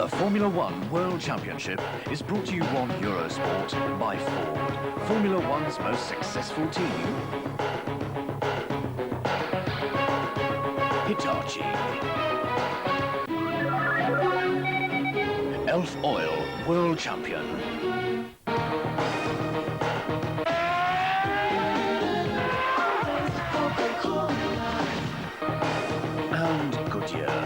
The Formula One World Championship is brought to you on Eurosport by Ford, Formula One's most successful team. Hitachi. Elf Oil, World Champion. And Goodyear.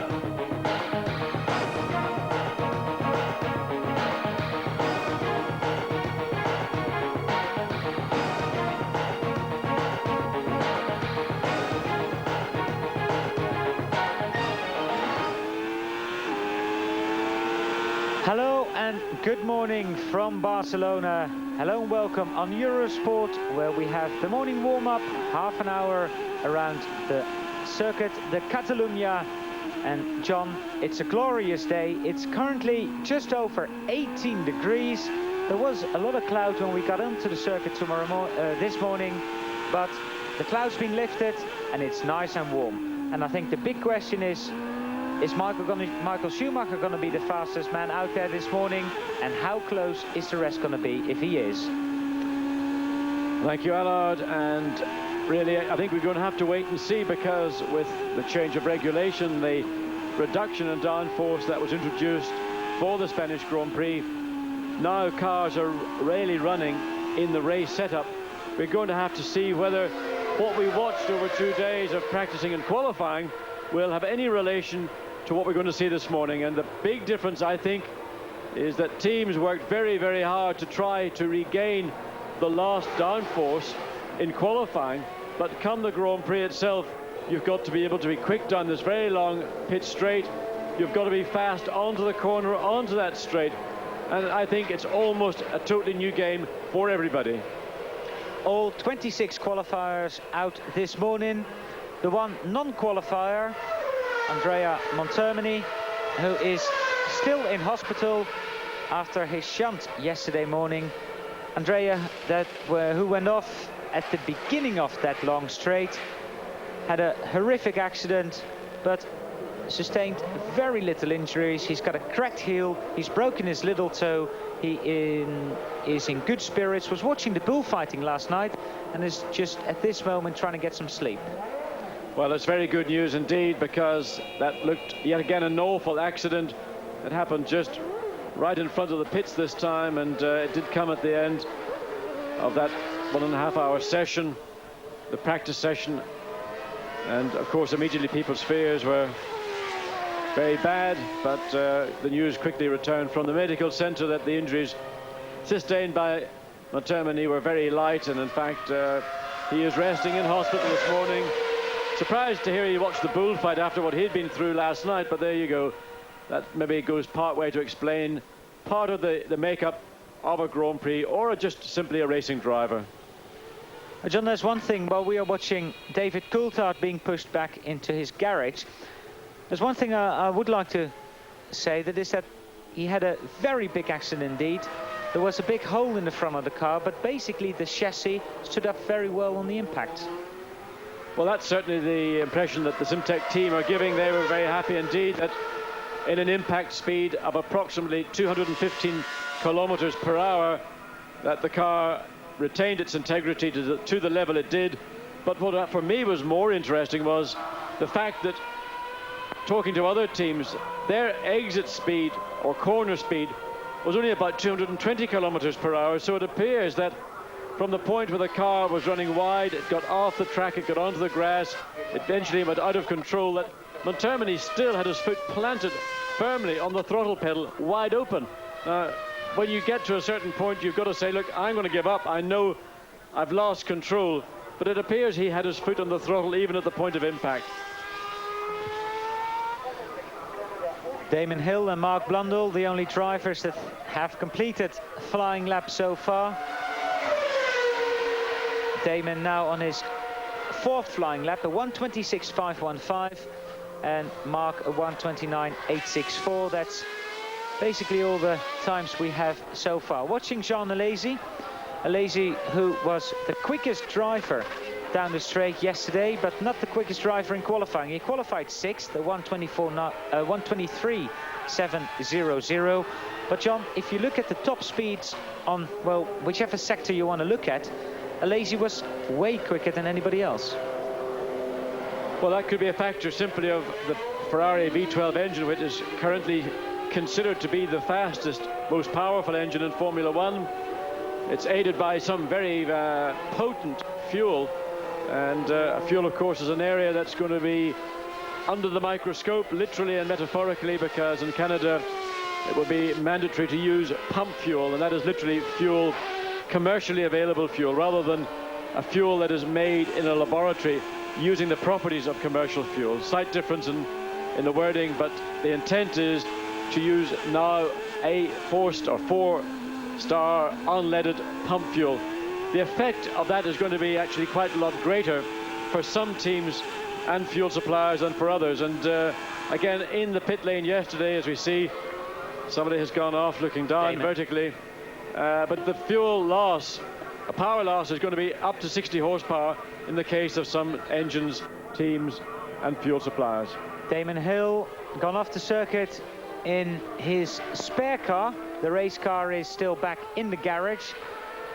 Hello and good morning from Barcelona. Hello and welcome on Eurosport, where we have the morning warm-up, half an hour around the circuit de Catalunya. And John, it's a glorious day. It's currently just over 18 degrees. There was a lot of cloud when we got onto the circuit this morning, but the cloud's been lifted and it's nice and warm. And I think the big question is Michael Schumacher going to be the fastest man out there this morning? And how close is the rest going to be if he is? Thank you, Allard. And really, I think we're going to have to wait and see, because with the change of regulation, the reduction in downforce that was introduced for the Spanish Grand Prix, now cars are really running in the race setup. We're going to have to see whether what we watched over 2 days of practicing and qualifying will have any relation to what we're going to see this morning. And the big difference, I think, is that teams worked very, very hard to try to regain the lost downforce in qualifying, but come the Grand Prix itself, you've got to be able to be quick down this very long pit straight. You've got to be fast onto the corner, onto that straight, and I think it's almost a totally new game for everybody. All 26 qualifiers out this morning. The one non-qualifier, Andrea Montermini, who is still in hospital after his shunt yesterday morning. Andrea, who went off at the beginning of that long straight, had a horrific accident, but sustained very little injuries. He's got a cracked heel, he's broken his little toe, he is in good spirits, was watching the bullfighting last night, and is just at this moment trying to get some sleep. Well, it's very good news indeed, because that looked yet again an awful accident. It happened just right in front of the pits this time, and it did come at the end of that 1.5 hour session, the practice session. And of course, immediately people's fears were very bad, but the news quickly returned from the medical center that the injuries sustained by Montermini were very light, and in fact he is resting in hospital this morning. Surprised to hear he watched the bullfight after what he'd been through last night, but there you go. That maybe goes part way to explain part of the makeup of a Grand Prix, or just simply a racing driver. John, there's one thing while we are watching David Coulthard being pushed back into his garage. There's one thing I would like to say, that is that he had a very big accident indeed. There was a big hole in the front of the car, but basically the chassis stood up very well on the impact. Well, that's certainly the impression that the Simtek team are giving. They were very happy indeed that in an impact speed of approximately 215 kilometers per hour, that the car retained its integrity to the level it did. But what for me was more interesting was the fact that, talking to other teams, their exit speed or corner speed was only about 220 kilometers per hour. So it appears that from the point where the car was running wide, it got off the track, it got onto the grass, it eventually went out of control, that Montermini still had his foot planted firmly on the throttle pedal, wide open. When you get to a certain point, you've got to say, look, I'm going to give up. I know I've lost control. But it appears he had his foot on the throttle even at the point of impact. Damon Hill and Mark Blundell, the only drivers that have completed flying lap so far. Damon now on his 4th flying lap, a 1:26.515, and Mark a 1:29.864. That's basically all the times we have so far. Watching Jean Alesi, who was the quickest driver down the straight yesterday, but not the quickest driver in qualifying. He qualified 6th, the 1:23.700. But John, if you look at the top speeds on, well, whichever sector you want to look at, Alesi was way quicker than anybody else. Well, that could be a factor simply of the Ferrari V12 engine, which is currently considered to be the fastest, most powerful engine in Formula One. It's aided by some very potent fuel, and fuel, of course, is an area that's going to be under the microscope, literally and metaphorically, because in Canada it will be mandatory to use pump fuel, and that is literally fuel, commercially available fuel, rather than a fuel that is made in a laboratory using the properties of commercial fuel. Slight difference in the wording, but the intent is to use now a four-star unleaded pump fuel. The effect of that is going to be actually quite a lot greater for some teams and fuel suppliers than for others. And again, in the pit lane yesterday, as we see, somebody has gone off looking down vertically. But the fuel loss, a power loss, is going to be up to 60 horsepower in the case of some engines, teams and fuel suppliers. Damon Hill gone off the circuit in his spare car. The race car is still back in the garage.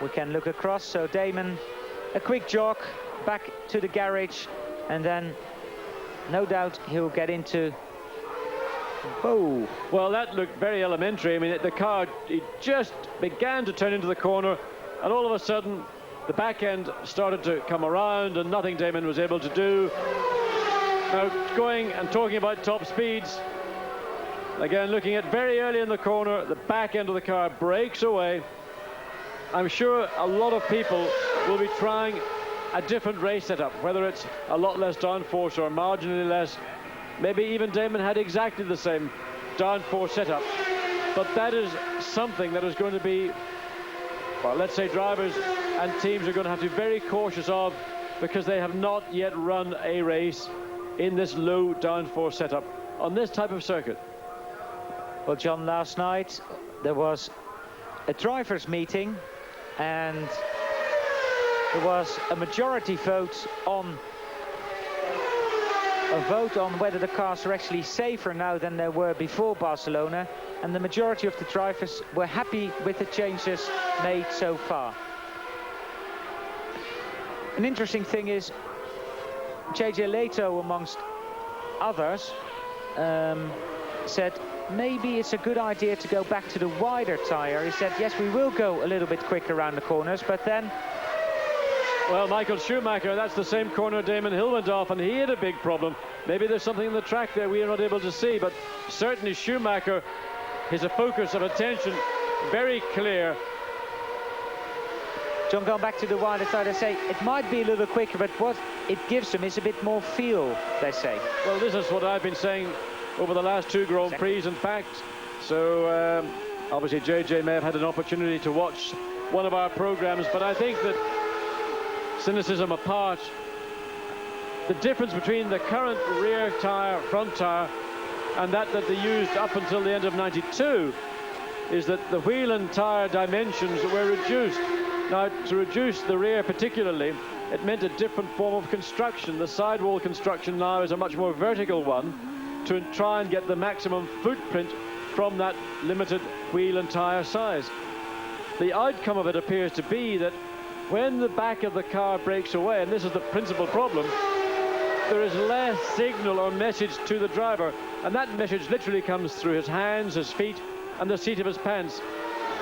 We can look across. So Damon, a quick jog back to the garage, and then no doubt he'll get into. Oh, well, that looked very elementary. I mean, the car, it just began to turn into the corner, and all of a sudden the back end started to come around, and nothing Damon was able to do. Now, going and talking about top speeds, again, looking at very early in the corner, the back end of the car breaks away. I'm sure a lot of people will be trying a different race setup, whether it's a lot less downforce or marginally less. Maybe even Damon had exactly the same downforce setup. But that is something that is going to be, well, let's say drivers and teams are going to have to be very cautious of, because they have not yet run a race in this low downforce setup on this type of circuit. Well, John, last night there was a drivers' meeting, and there was a majority vote on whether the cars are actually safer now than they were before Barcelona, and the majority of the drivers were happy with the changes made so far. An interesting thing is JJ Leto, amongst others, said maybe it's a good idea to go back to the wider tyre. He said, yes, we will go a little bit quicker around the corners, but then... Well, Michael Schumacher, that's the same corner Damon Hill went off, and he had a big problem. Maybe there's something in the track there we are not able to see, but certainly Schumacher, his focus of attention very clear. John, going back to the wider tyre, they say it might be a little quicker, but what it gives them is a bit more feel, they say. Well, this is what I've been saying over the last two Grand Prix, in fact. So obviously JJ may have had an opportunity to watch one of our programs, but I think that, cynicism apart, the difference between the current rear tyre, front tyre, and that they used up until the end of '92 is that the wheel and tyre dimensions were reduced. Now, to reduce the rear particularly, it meant a different form of construction. The sidewall construction now is a much more vertical one to try and get the maximum footprint from that limited wheel and tyre size. The outcome of it appears to be that when the back of the car breaks away, and this is the principal problem, there is less signal or message to the driver, and that message literally comes through his hands, his feet, and the seat of his pants.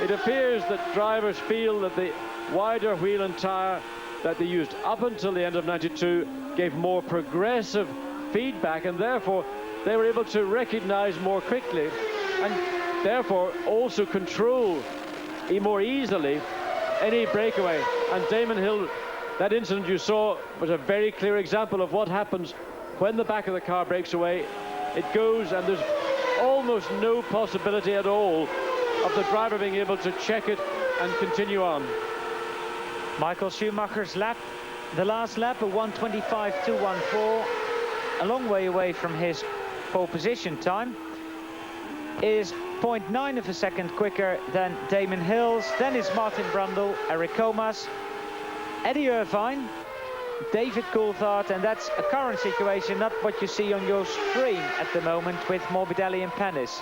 It appears that drivers feel that the wider wheel and tyre that they used up until the end of '92 gave more progressive feedback, and therefore they were able to recognize more quickly and therefore also control more easily any breakaway. And Damon Hill, that incident you saw was a very clear example of what happens when the back of the car breaks away. It goes, and there's almost no possibility at all of the driver being able to check it and continue on. Michael Schumacher's lap, the last lap, a 1:25.214, a long way away from his pole position time, is 0.9 of a second quicker than Damon Hill's. Then is Martin Brundle, Eric Comas, Eddie Irvine, David Coulthard, and that's a current situation, not what you see on your screen at the moment with Morbidelli and Pennis.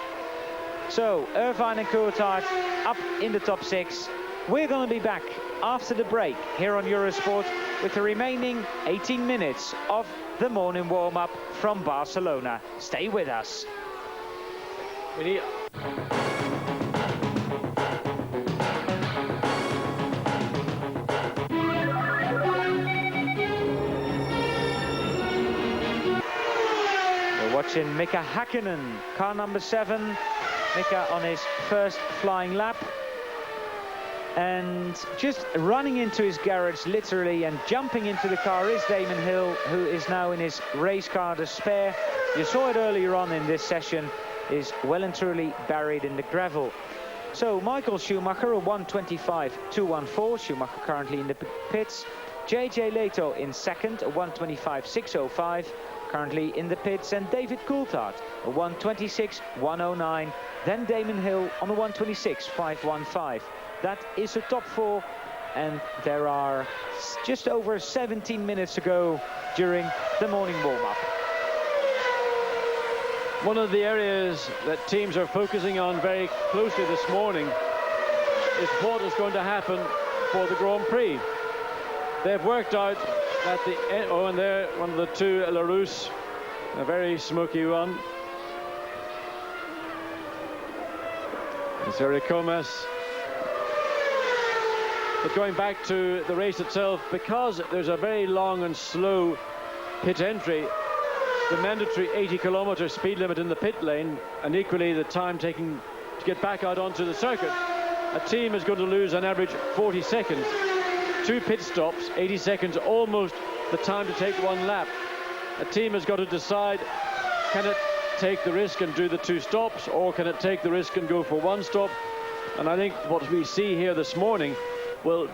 So Irvine and Coulthard up in the top 6. We're going to be back after the break here on Eurosport with the remaining 18 minutes of the morning warm-up from Barcelona. Stay with us. Watching Mika Häkkinen, car number 7. Mika on his first flying lap. And just running into his garage, literally, and jumping into the car is Damon Hill, who is now in his race car, the spare. You saw it earlier on in this session, is well and truly buried in the gravel. So Michael Schumacher, a 1:25.214. Schumacher currently in the pits. JJ Leto in second, a 1:25.605. Currently in the pits, and David Coulthard, a 1:26.109. Then Damon Hill on a 1:26.515. That is the top 4, and there are just over 17 minutes to go during the morning warm-up. One of the areas that teams are focusing on very closely this morning is what is going to happen for the Grand Prix. They've worked out at the end, and there one of the two, Larousse, a very smoky one. It's Eric Comas. But going back to the race itself, because there's a very long and slow pit entry, the mandatory 80-kilometer speed limit in the pit lane, and equally the time taken to get back out onto the circuit, a team is going to lose on average 40 seconds. 2 pit stops, 80 seconds, almost the time to take 1 lap. A team has got to decide, can it take the risk and do the 2 stops, or can it take the risk and go for 1 stop? And I think what we see here this morning will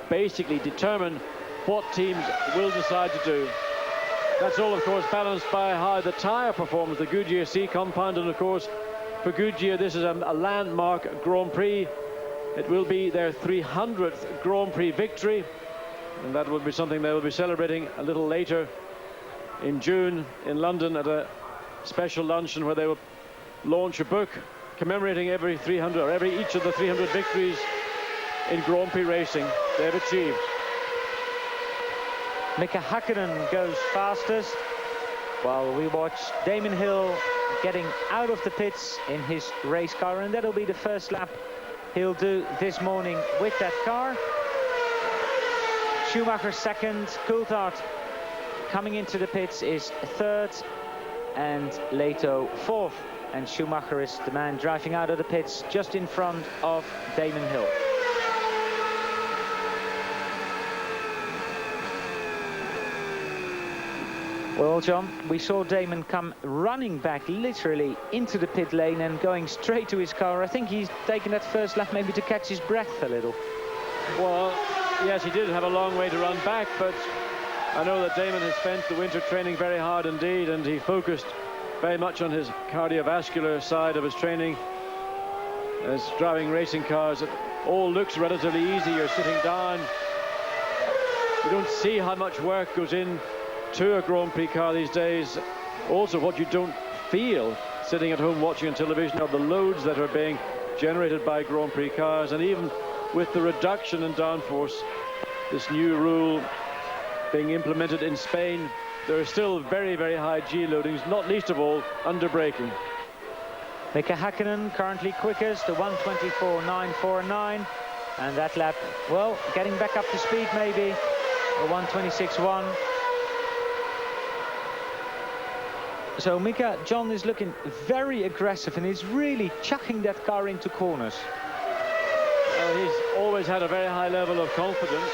basically determine what teams will decide to do. That's all, of course, balanced by how the tyre performs, the Goodyear C compound, and of course, for Goodyear, this is a landmark Grand Prix. It will be their 300th Grand Prix victory, and that will be something they will be celebrating a little later in June in London at a special luncheon where they will launch a book commemorating every 300 or each of the 300 victories in Grand Prix racing they've achieved. Mika Häkkinen goes fastest, while we watch Damon Hill getting out of the pits in his race car, and that'll be the first lap he'll do this morning with that car. Schumacher second, Coulthard coming into the pits is third, and Leto fourth. And Schumacher is the man driving out of the pits just in front of Damon Hill. Well, John, we saw Damon come running back literally into the pit lane and going straight to his car. I think he's taken that first lap maybe to catch his breath a little. Well, yes, he did have a long way to run back, but I know that Damon has spent the winter training very hard indeed, and he focused very much on his cardiovascular side of his training. As driving racing cars, it all looks relatively easy. You're sitting down. You don't see how much work goes in to a Grand Prix car these days. Also, what you don't feel sitting at home watching on television are the loads that are being generated by Grand Prix cars. And even with the reduction in downforce, this new rule being implemented in Spain, there are still very, very high G loadings, not least of all under braking. Mika Häkkinen currently quickest, the 1:24.949, and that lap, well, getting back up to speed maybe, a 1:26.1. So Mika, John, is looking very aggressive and is really chucking that car into corners. He's always had a very high level of confidence,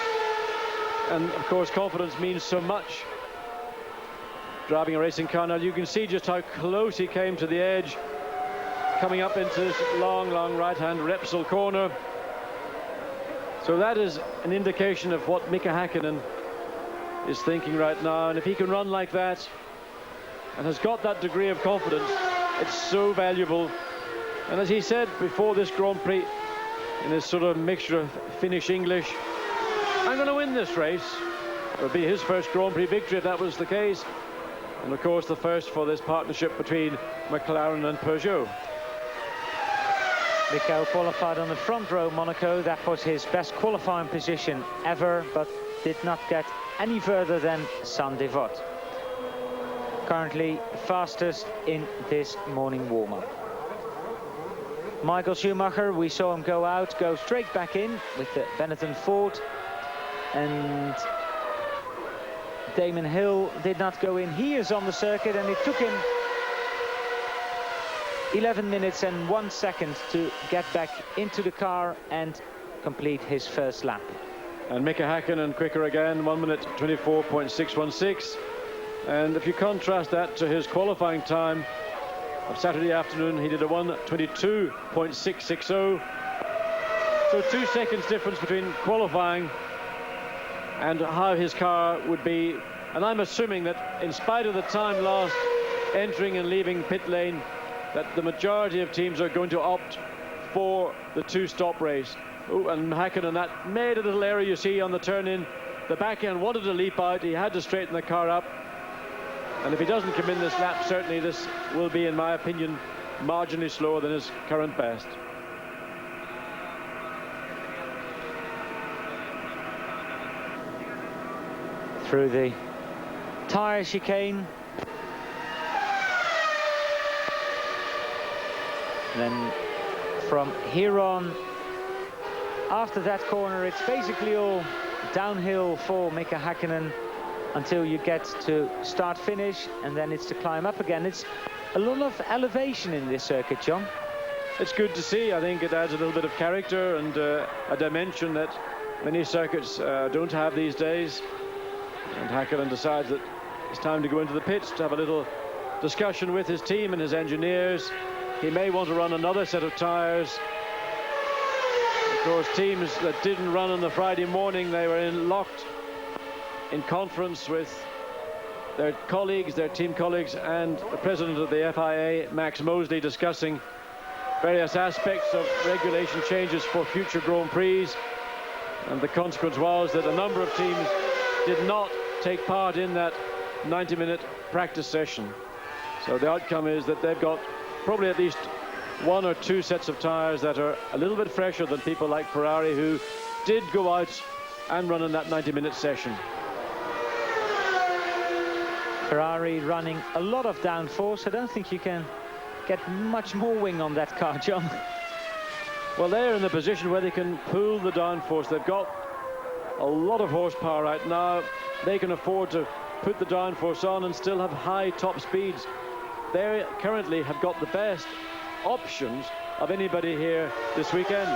and of course confidence means so much driving a racing car. Now you can see just how close he came to the edge, coming up into this long right-hand Repsol corner. So that is an indication of what Mika Häkkinen is thinking right now, and if he can run like that and has got that degree of confidence, it's so valuable. And as he said before this Grand Prix, in his sort of mixture of Finnish English, I'm going to win this race. It would be his first Grand Prix victory if that was the case. And of course the first for this partnership between McLaren and Peugeot. Michael qualified on the front row Monaco. That was his best qualifying position ever, but did not get any further than Saint-Devote. Currently fastest in this morning warm-up. Michael Schumacher, we saw him go out, go straight back in with the Benetton Ford. And Damon Hill did not go in. He is on the circuit, and it took him 11 minutes and 1 second to get back into the car and complete his first lap. And Mika Häkkinen quicker again, 1 minute 24.616. And if you contrast that to his qualifying time of Saturday afternoon, he did a 1:22.660. So 2 seconds difference between qualifying and how his car would be. And I'm assuming that in spite of the time lost entering and leaving pit lane, that the majority of teams are going to opt for the two-stop race. Oh, and Häkkinen, that made a little error you see on the turn-in. The back end wanted to leap out. He had to straighten the car up. And if he doesn't come in this lap, certainly this will be, in my opinion, marginally slower than his current best. Through the tyre chicane. Then from here on, after that corner, it's basically all downhill for Mika Häkkinen until you get to start-finish, and then it's to climb up again. It's a lot of elevation in this circuit, John. It's good to see. I think it adds a little bit of character and a dimension that many circuits don't have these days. And Häkkinen decides that it's time to go into the pits to have a little discussion with his team and his engineers. He may want to run another set of tyres. Of course, teams that didn't run on the Friday morning, they were locked in conference with their colleagues, their team colleagues, and the president of the FIA, Max Mosley, discussing various aspects of regulation changes for future Grand Prix. And the consequence was that a number of teams did not take part in that 90-minute practice session. So the outcome is that they've got probably at least 1 or 2 sets of tyres that are a little bit fresher than people like Ferrari, who did go out and run in that 90-minute session. Ferrari running a lot of downforce. I don't think you can get much more wing on that car, John. Well, they're in the position where they can pull the downforce. They've got a lot of horsepower right now. They can afford to put the downforce on and still have high top speeds. They currently have got the best options of anybody here this weekend.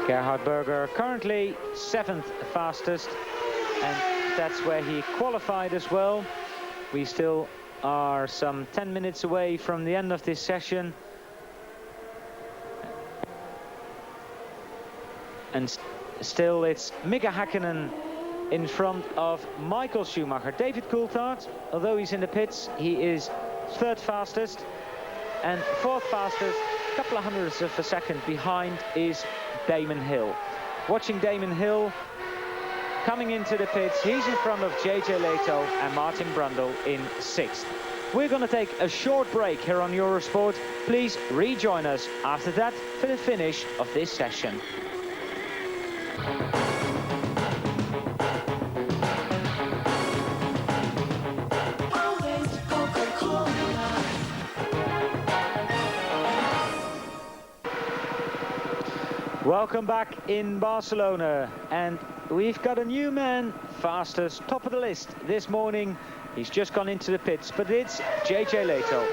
Gerhard Berger currently 7th fastest, and that's where he qualified as well. We still are some 10 minutes away from the end of this session. And still it's Mika Häkkinen in front of Michael Schumacher. David Coulthard, although he's in the pits, he is 3rd fastest, and 4th fastest, a couple of hundredths of a second behind, is Damon Hill. Watching Damon Hill coming into the pits, he's in front of JJ Lehto and Martin Brundle in 6th. We're going to take a short break here on Eurosport. Please rejoin us after that for the finish of this session. Welcome back in Barcelona, and we've got a new man, fastest, top of the list this morning. He's just gone into the pits, but it's JJ Lehto.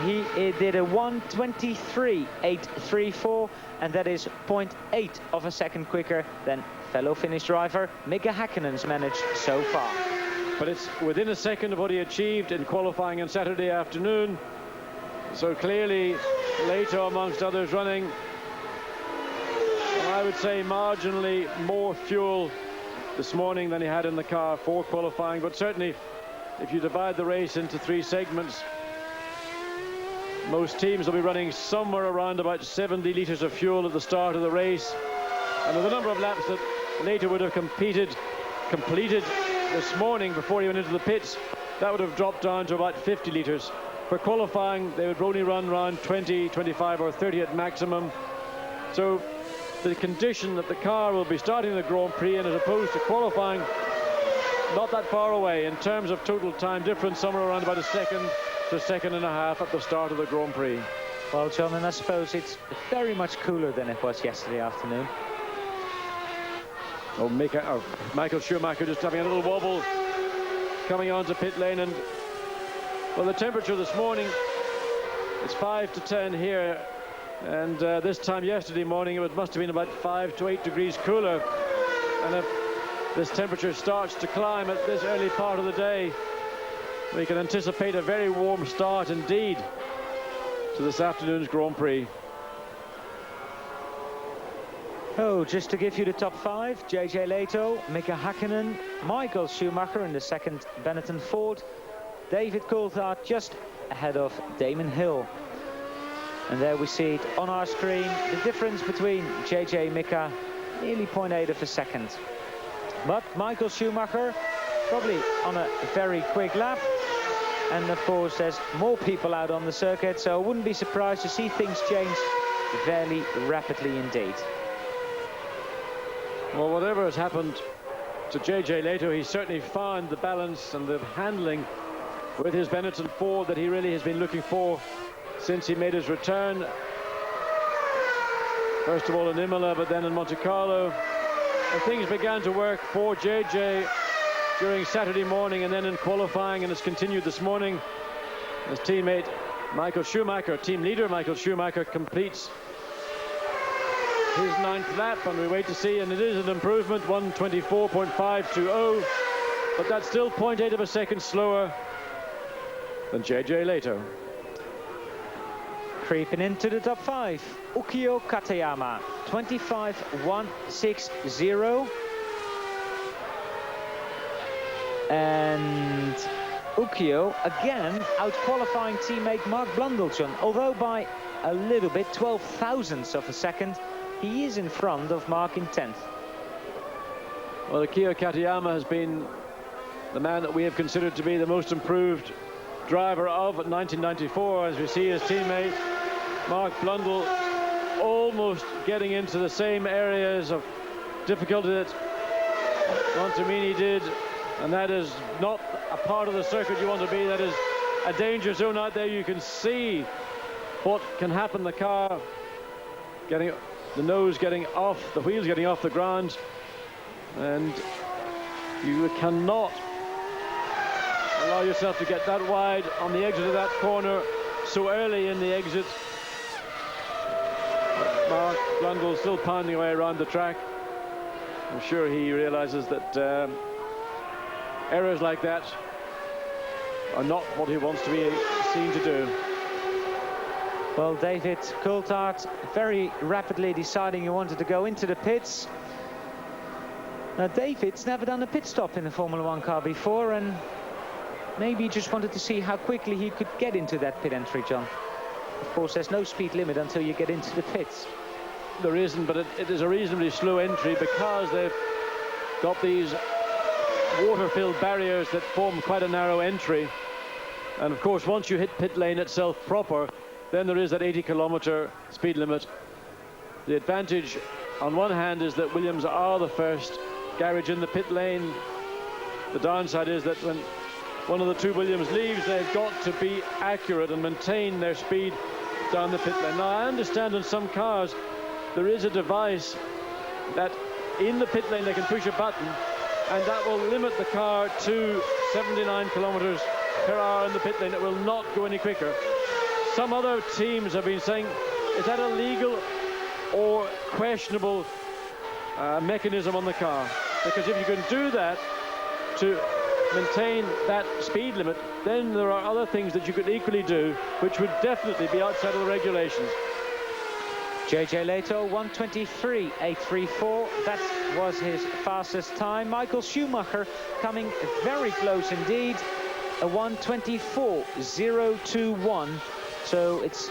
He did a 1:23.834, and that is 0.8 of a second quicker than fellow Finnish driver Mika Häkkinen's managed so far. But it's within a second of what he achieved in qualifying on Saturday afternoon. So clearly Lehto, amongst others, running, I would say, marginally more fuel this morning than he had in the car for qualifying. But certainly, if you divide the race into 3 segments, Most teams will be running somewhere around about 70 litres of fuel at the start of the race. And with the number of laps that Lato would have completed this morning before he went into the pits, that would have dropped down to about 50 litres. For qualifying, they would only run around 20, 25 or 30 at maximum. So the condition that the car will be starting the Grand Prix in, as opposed to qualifying, not that far away in terms of total time difference, somewhere around about a second to a second and a half at the start of the Grand Prix. Well, John, and I suppose it's very much cooler than it was yesterday afternoon. Oh, Michael Schumacher just having a little wobble coming onto pit lane. And well, the temperature this morning, it's 5 to 10 here, and this time yesterday morning it must have been about 5 to 8 degrees cooler. And if this temperature starts to climb at this early part of the day, we can anticipate a very warm start indeed to this afternoon's Grand Prix. Oh, just to give you the top 5: JJ Leto, Mika Hakkinen, Michael Schumacher in the second Benetton Ford, David Coulthard just ahead of Damon Hill. And there we see it on our screen, the difference between JJ and Mika, nearly 0.8 of a second. But Michael Schumacher probably on a very quick lap. And of course there's more people out on the circuit, so I wouldn't be surprised to see things change fairly rapidly indeed. Well, whatever has happened to JJ Leto, he's certainly found the balance and the handling with his Benetton Ford that he really has been looking for since he made his return. First of all in Imola, but then in Monte Carlo. And things began to work for JJ during Saturday morning and then in qualifying, and it's continued this morning. His teammate Michael Schumacher, team leader Michael Schumacher, completes his 9th lap, and we wait to see, and it is an improvement, 1:24.520, but that's still 0.8 of a second slower than JJ Leto. Creeping into the top 5, Ukio Katayama, 25.160. And Ukio again out-qualifying teammate Mark Blundellson, although by a little bit, 12 thousandths of a second. He is in front of Mark in 10th. Well, Ukio Katayama has been the man that we have considered to be the most improved driver of 1994, as we see his teammate Mark Blundell almost getting into the same areas of difficulty that Montemini did, and that is not a part of the circuit you want to be. That is a danger zone out there. You can see what can happen. The car getting the nose getting off, the wheels getting off the ground, and you cannot allow yourself to get that wide on the exit of that corner so early in the exit. Mark Blundell still pounding away around the track. I'm sure he realizes that errors like that are not what he wants to be seen to do. Well, David Coulthard very rapidly deciding he wanted to go into the pits. Now, David's never done a pit stop in a Formula 1 car before, and maybe he just wanted to see how quickly he could get into that pit entry, John. Of course, there's no speed limit until you get into the pits. There isn't, but it is a reasonably slow entry because they've got these water-filled barriers that form quite a narrow entry. And of course, once you hit pit lane itself proper, then there is that 80-kilometer speed limit. The advantage on one hand is that Williams are the first garage in the pit lane. The downside is that when one of the two Williams leaves, they've got to be accurate and maintain their speed down the pit lane. Now, I understand in some cars there is a device that in the pit lane they can push a button, and that will limit the car to 79 kilometers per hour in the pit lane. It will not go any quicker. Some other teams have been saying, is that a legal or questionable mechanism on the car? Because if you can do that to maintain that speed limit, then there are other things that you could equally do which would definitely be outside of the regulations. JJ Leto, 1:23.834. That was his fastest time. Michael Schumacher coming very close indeed. A 1:24.021 So it's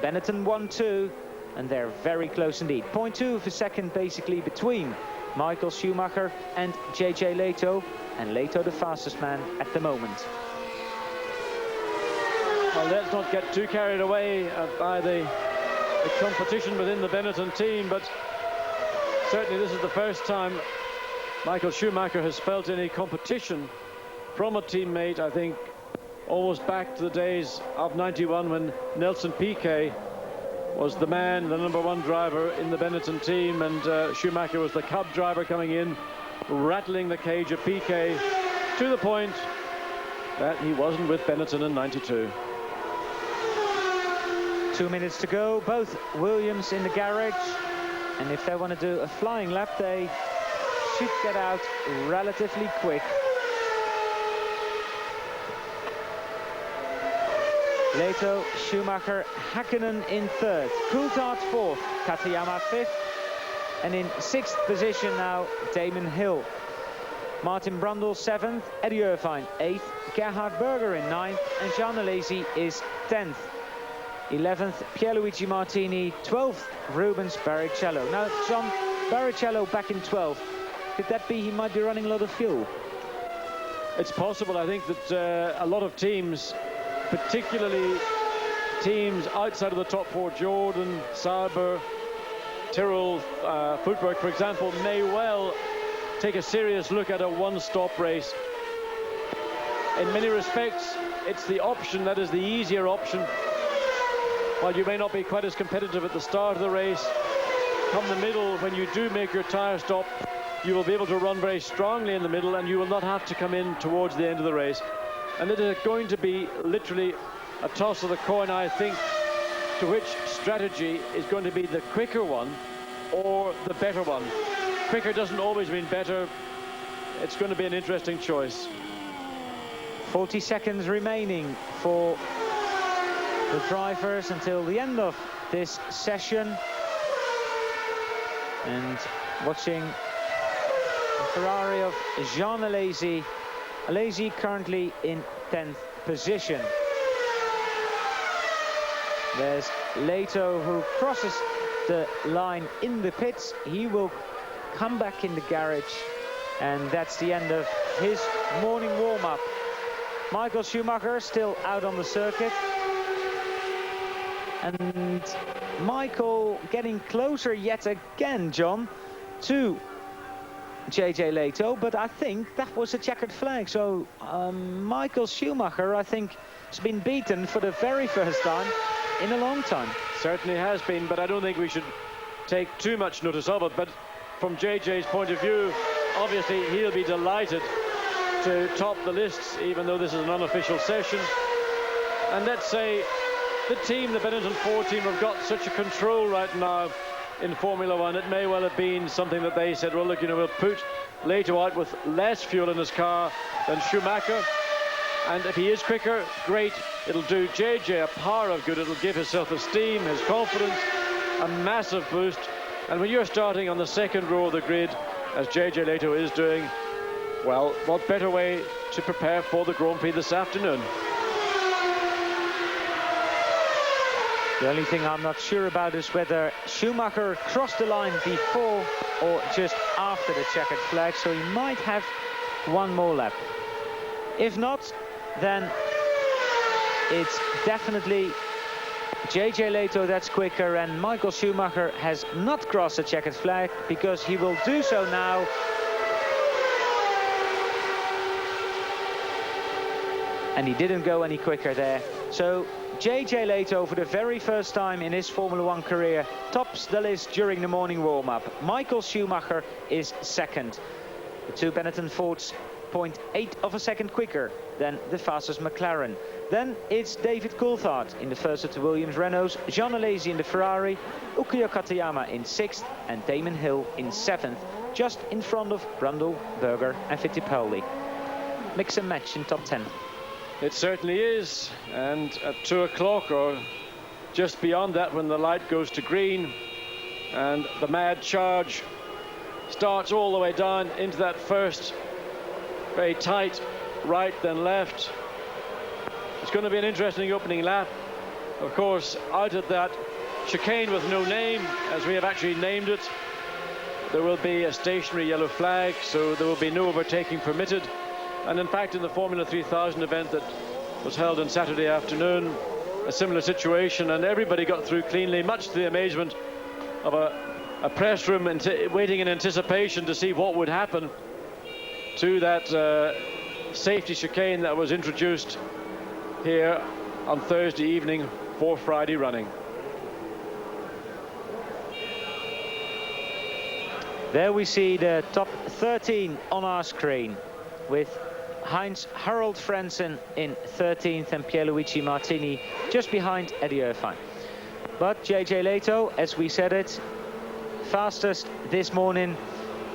Benetton 1-2, and they're very close indeed. 0.2 of a second basically between Michael Schumacher and JJ Lehto, and Lehto the fastest man at the moment. Well, let's not get too carried away by the competition within the Benetton team, but certainly this is the first time Michael Schumacher has felt any competition from a teammate. I think almost back to the days of '91 when Nelson Piquet was the man, the #1 driver in the Benetton team, and Schumacher was the cub driver coming in, rattling the cage of Piquet to the point that he wasn't with Benetton in '92. 2 minutes to go, both Williams in the garage, and if they want to do a flying lap, they should get out relatively quick. Lehto, Schumacher, Häkkinen in third, Coulthard fourth, Katayama fifth, and in sixth position now Damon Hill. Martin Brundle seventh, Eddie Irvine eighth, Gerhard Berger in ninth, and Jean Alesi is 10th. 11th, Pierluigi Martini, 12th, Rubens Barrichello. Now, John, Barrichello back in 12th. Could that be he might be running a lot of fuel? It's possible. I think that a lot of teams, particularly teams outside of the top four, Jordan, Sauber, Tyrrell, Footberg, for example, may well take a serious look at a one-stop race. In many respects, it's the option that is the easier option. While you may not be quite as competitive at the start of the race, come the middle, when you do make your tyre stop, you will be able to run very strongly in the middle, and you will not have to come in towards the end of the race. And it is going to be literally a toss of the coin, I think, to which strategy is going to be the quicker one or the better one. Quicker doesn't always mean better. It's going to be an interesting choice. 40 seconds remaining for the drivers until the end of this session. And watching the Ferrari of Jean Alesi. Alesi currently in 10th position. There's Lehto, who crosses the line in the pits. He will come back in the garage, and that's the end of his morning warm-up. Michael Schumacher still out on the circuit, and Michael getting closer yet again, John, to JJ Lehto, but I think that was a checkered flag. So Michael Schumacher, I think, has been beaten for the very first time in a long time. Certainly has been, but I don't think we should take too much notice of it. But from JJ's point of view, obviously he'll be delighted to top the lists, even though this is an unofficial session. And let's say the team, the Benetton 4 team, have got such a control right now in Formula One. It may well have been something that they said, well, look, you know, we'll put Lehto out with less fuel in his car than Schumacher, and if he is quicker, great. It'll do JJ a power of good. It'll give his self-esteem, his confidence, a massive boost. And when you're starting on the second row of the grid, as JJ Lehto is doing, well, what better way to prepare for the Grand Prix this afternoon? The only thing I'm not sure about is whether Schumacher crossed the line before or just after the checkered flag, so he might have one more lap. If not, then it's definitely JJ Lehto that's quicker, and Michael Schumacher has not crossed the checkered flag, because he will do so now. And he didn't go any quicker there. So JJ Lehto, for the very first time in his Formula One career, tops the list during the morning warm-up. Michael Schumacher is second. The two Benetton Fords 0.8 of a second quicker than the fastest McLaren. Then it's David Coulthard in the first of the Williams Renaults, Jean Alesi in the Ferrari, Ukyo Katayama in 6th, and Damon Hill in 7th, just in front of Brundle, Berger and Fittipaldi. Mix and match in top 10. It certainly is, and at 2 o'clock or just beyond that, when the light goes to green and the mad charge starts all the way down into that first very tight right then left, it's going to be an interesting opening lap. Of course, out at that chicane with no name, as we have actually named it, there will be a stationary yellow flag, so there will be no overtaking permitted. And in fact, in the Formula 3000 event that was held on Saturday afternoon, a similar situation, and everybody got through cleanly, much to the amazement of a press room waiting in anticipation to see what would happen to that safety chicane that was introduced here on Thursday evening for Friday running. There we see the top 13 on our screen, with Heinz Harald Frentzen in 13th and Pierluigi Martini just behind Eddie Irvine. But JJ Lehto, as we said it, fastest this morning.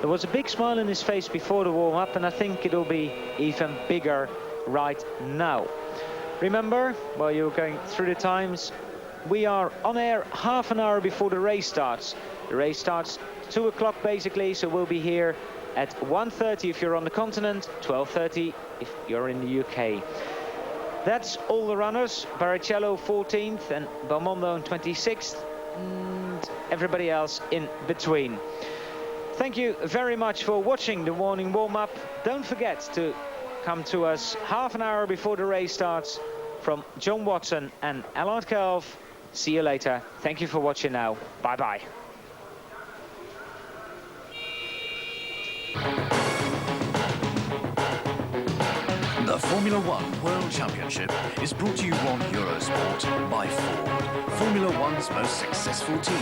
There was a big smile on his face before the warm-up, and I think it'll be even bigger right now. Remember, while you're going through the times, we are on air half an hour before the race starts. The race starts 2 o'clock basically, so we'll be here at 1:30 if you're on the continent, 12:30 if you're in the UK. That's all the runners. Barrichello 14th and Belmondo 26th, and everybody else in between. Thank you very much for watching the morning warm-up. Don't forget to come to us half an hour before the race starts. From John Watson and Allard Kelf, see you later. Thank you for watching now. Bye-bye. The Formula One World Championship is brought to you on Eurosport by Ford, Formula One's most successful team.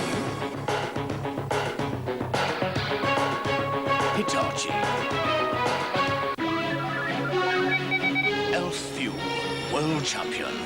Hitachi. Elf Fuel, World Champion.